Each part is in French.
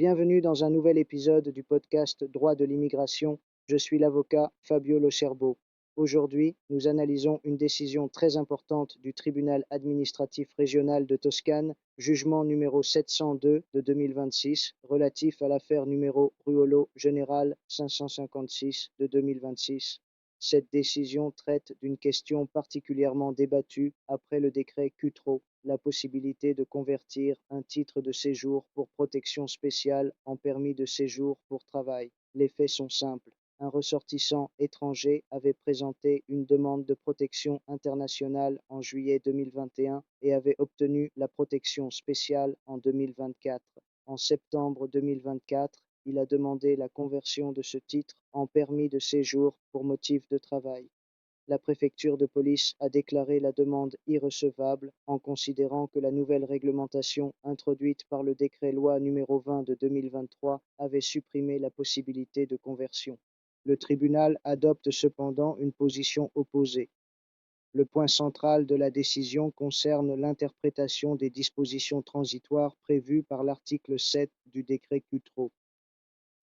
Bienvenue dans un nouvel épisode du podcast Droit de l'immigration. Je suis l'avocat Fabio Locerbo. Aujourd'hui, nous analysons une décision très importante du tribunal administratif régional de Toscane, jugement numéro 702 de 2026, relatif à l'affaire numéro Ruolo Général 556 de 2026. Cette décision traite d'une question particulièrement débattue après le décret Cutro, la possibilité de convertir un titre de séjour pour protection spéciale en permis de séjour pour travail. Les faits sont simples. Un ressortissant étranger avait présenté une demande de protection internationale en juillet 2021 et avait obtenu la protection spéciale en 2024. En septembre 2024, il a demandé la conversion de ce titre en permis de séjour pour motif de travail. La préfecture de police a déclaré la demande irrecevable en considérant que la nouvelle réglementation introduite par le décret-loi numéro 20 de 2023 avait supprimé la possibilité de conversion. Le tribunal adopte cependant une position opposée. Le point central de la décision concerne l'interprétation des dispositions transitoires prévues par l'article 7 du décret Cutro.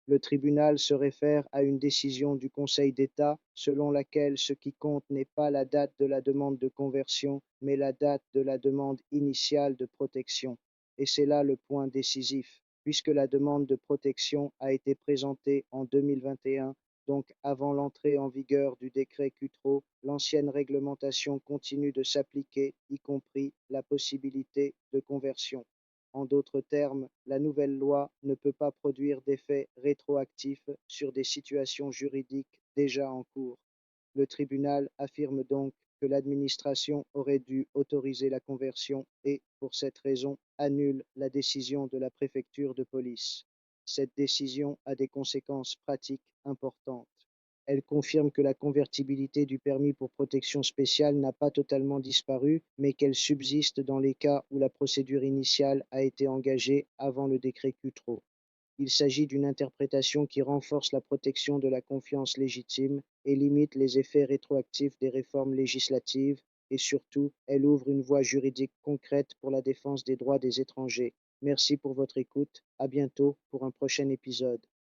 Le tribunal se réfère à une décision du Conseil d'État selon laquelle ce qui compte n'est pas la date de la demande de conversion, mais la date de la demande initiale de protection. Et c'est là le point décisif, puisque la demande de protection a été présentée en 2021, donc avant l'entrée en vigueur du décret Cutro, l'ancienne réglementation continue de s'appliquer, y compris la possibilité de conversion. En d'autres termes, la nouvelle loi ne peut pas produire d'effets rétroactifs sur des situations juridiques déjà en cours. Le tribunal affirme donc que l'administration aurait dû autoriser la conversion et, pour cette raison, annule la décision de la préfecture de police. Cette décision a des conséquences pratiques importantes. Elle confirme que la convertibilité du permis pour protection spéciale n'a pas totalement disparu, mais qu'elle subsiste dans les cas où la procédure initiale a été engagée avant le décret Cutro. Il s'agit d'une interprétation qui renforce la protection de la confiance légitime et limite les effets rétroactifs des réformes législatives, et surtout, elle ouvre une voie juridique concrète pour la défense des droits des étrangers. Merci pour votre écoute. À bientôt pour un prochain épisode.